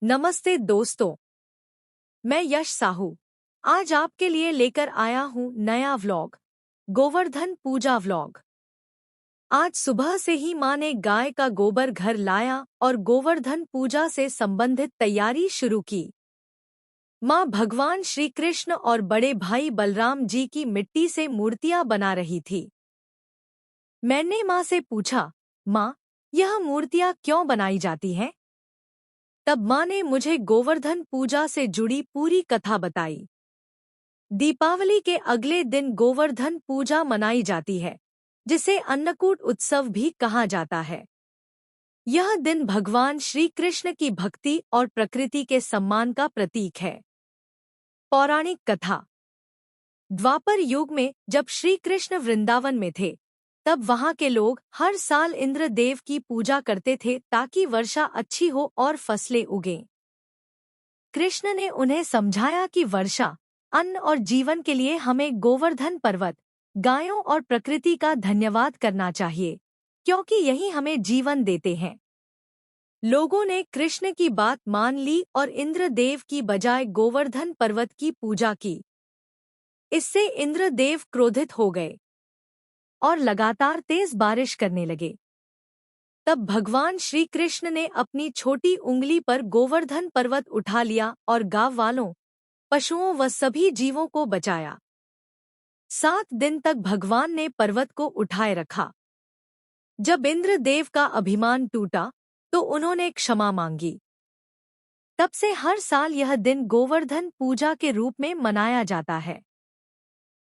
नमस्ते दोस्तों, मैं यश साहू आज आपके लिए लेकर आया हूँ नया व्लॉग, गोवर्धन पूजा व्लॉग। आज सुबह से ही माँ ने गाय का गोबर घर लाया और गोवर्धन पूजा से संबंधित तैयारी शुरू की। माँ भगवान श्री कृष्ण और बड़े भाई बलराम जी की मिट्टी से मूर्तियाँ बना रही थी। मैंने माँ से पूछा, माँ, यह मूर्तियाँ क्यों बनाई जाती हैं? तब माँ ने मुझे गोवर्धन पूजा से जुड़ी पूरी कथा बताई। दीपावली के अगले दिन गोवर्धन पूजा मनाई जाती है, जिसे अन्नकूट उत्सव भी कहा जाता है। यह दिन भगवान श्री कृष्ण की भक्ति और प्रकृति के सम्मान का प्रतीक है। पौराणिक कथा। द्वापर युग में जब श्री कृष्ण वृंदावन में थे, तब वहां के लोग हर साल इंद्र देव की पूजा करते थे ताकि वर्षा अच्छी हो और फसलें उगें। कृष्ण ने उन्हें समझाया कि वर्षा, अन्न और जीवन के लिए हमें गोवर्धन पर्वत, गायों और प्रकृति का धन्यवाद करना चाहिए, क्योंकि यही हमें जीवन देते हैं। लोगों ने कृष्ण की बात मान ली और इंद्रदेव की बजाय गोवर्धन पर्वत की पूजा की। इससे इंद्रदेव क्रोधित हो गए और लगातार तेज बारिश करने लगे। तब भगवान श्री कृष्ण ने अपनी छोटी उंगली पर गोवर्धन पर्वत उठा लिया और गांव वालों, पशुओं व सभी जीवों को बचाया। 7 दिन तक भगवान ने पर्वत को उठाए रखा। जब इंद्रदेव का अभिमान टूटा, तो उन्होंने क्षमा मांगी। तब से हर साल यह दिन गोवर्धन पूजा के रूप में मनाया जाता है।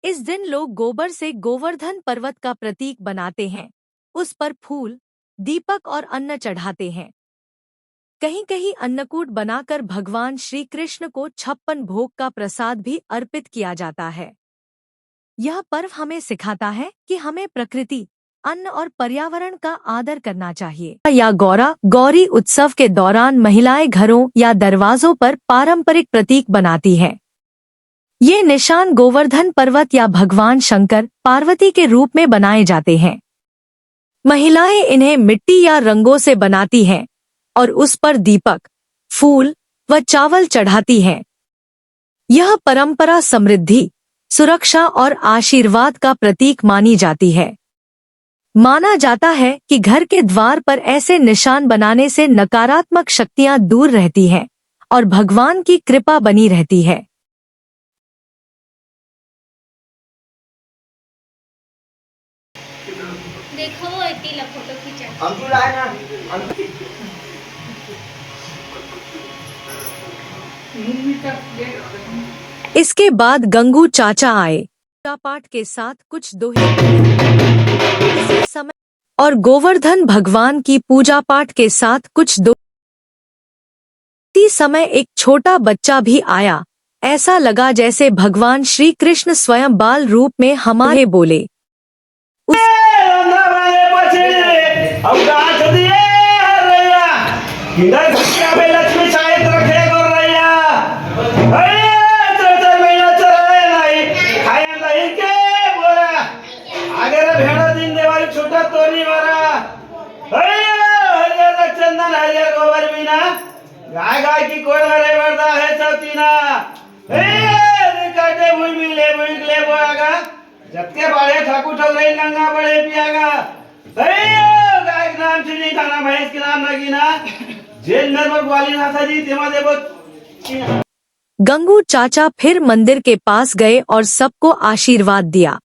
इस दिन लोग गोबर से गोवर्धन पर्वत का प्रतीक बनाते हैं, उस पर फूल, दीपक और अन्न चढ़ाते हैं। कहीं कहीं अन्नकूट बनाकर भगवान श्री कृष्ण को 56 भोग का प्रसाद भी अर्पित किया जाता है। यह पर्व हमें सिखाता है कि हमें प्रकृति, अन्न और पर्यावरण का आदर करना चाहिए। या गौरी उत्सव के दौरान महिलाएं घरों या दरवाजों पर पारंपरिक प्रतीक बनाती हैं। ये निशान गोवर्धन पर्वत या भगवान शंकर, पार्वती के रूप में बनाए जाते हैं। महिलाएं इन्हें मिट्टी या रंगों से बनाती हैं और उस पर दीपक, फूल व चावल चढ़ाती हैं। यह परंपरा समृद्धि, सुरक्षा और आशीर्वाद का प्रतीक मानी जाती है। माना जाता है कि घर के द्वार पर ऐसे निशान बनाने से नकारात्मक शक्तियां दूर रहती हैं और भगवान की कृपा बनी रहती है। देखो वो इतनी फोटो खींचा। अंकुर आए ना। इसके बाद गंगू चाचा आए। पूजा पाठ के साथ कुछ दोहे इसी समय और गोवर्धन भगवान की पूजा पाठ के साथ कुछ इसी समय एक छोटा बच्चा भी आया। ऐसा लगा जैसे भगवान श्री कृष्ण स्वयं बाल रूप में हमारे बोले। लक्ष्मी शायद रखे छूटा तो नहीं मारा। चंदन हरियर गोबर बिना गाय गाय की कोड़ हरे वर्दा है चौथीना। काटे भूल ले बोआगा जत्के बाड़े ठाकुर ठगरे नंगा बड़े पियागा। गाय के नाम से नहीं खाना, भैंस के नाम लगी ना। जेल नरमर ग्वाली ना सजी तेमा देवो। गंगू चाचा फिर मंदिर के पास गए और सबको आशीर्वाद दिया।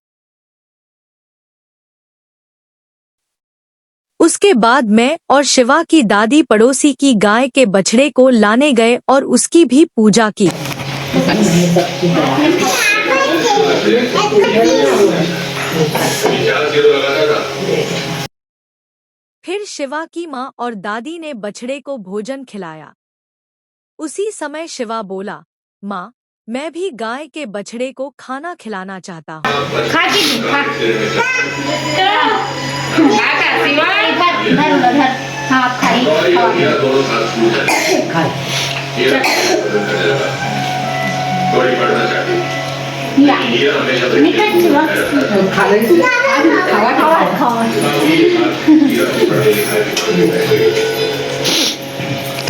उसके बाद मैं और शिवा की दादी पड़ोसी की गाय के बछड़े को लाने गए और उसकी भी पूजा की। फिर शिवा की माँ और दादी ने बछड़े को भोजन खिलाया। उसी समय शिवा बोला, माँ, मैं भी गाय के बछड़े को खाना खिलाना चाहता हूँ।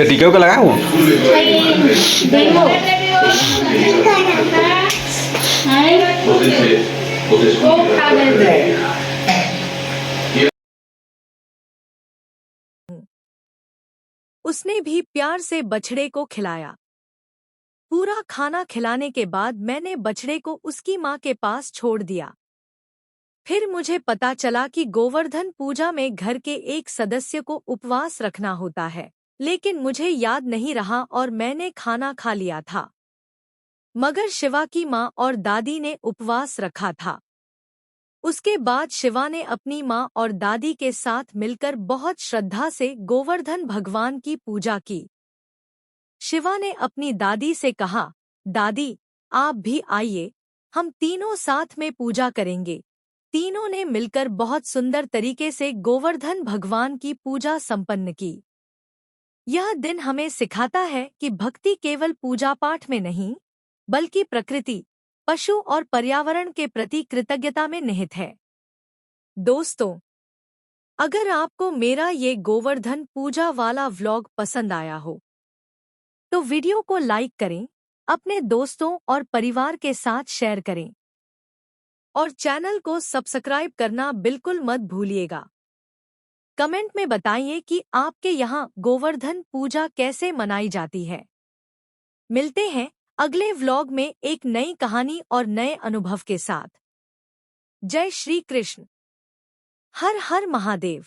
से टीके को लगा वो उसने भी प्यार से बछड़े को खिलाया। पूरा खाना खिलाने के बाद मैंने बछड़े को उसकी माँ के पास छोड़ दिया। फिर मुझे पता चला कि गोवर्धन पूजा में घर के एक सदस्य को उपवास रखना होता है, लेकिन मुझे याद नहीं रहा और मैंने खाना खा लिया था। मगर शिवा की माँ और दादी ने उपवास रखा था। उसके बाद शिवा ने अपनी माँ और दादी के साथ मिलकर बहुत श्रद्धा से गोवर्धन भगवान की पूजा की। शिवा ने अपनी दादी से कहा, दादी आप भी आइए, हम तीनों साथ में पूजा करेंगे। तीनों ने मिलकर बहुत सुंदर तरीके से गोवर्धन भगवान की पूजा संपन्न की। यह दिन हमें सिखाता है कि भक्ति केवल पूजा पाठ में नहीं, बल्कि प्रकृति, पशु और पर्यावरण के प्रति कृतज्ञता में निहित है। दोस्तों, अगर आपको मेरा ये गोवर्धन पूजा वाला व्लॉग पसंद आया हो, तो वीडियो को लाइक करें, अपने दोस्तों और परिवार के साथ शेयर करें और चैनल को सब्सक्राइब करना बिल्कुल मत भूलिएगा। कमेंट में बताइए कि आपके यहाँ गोवर्धन पूजा कैसे मनाई जाती है। मिलते हैं अगले व्लॉग में एक नई कहानी और नए अनुभव के साथ। जय श्री कृष्ण। हर हर महादेव।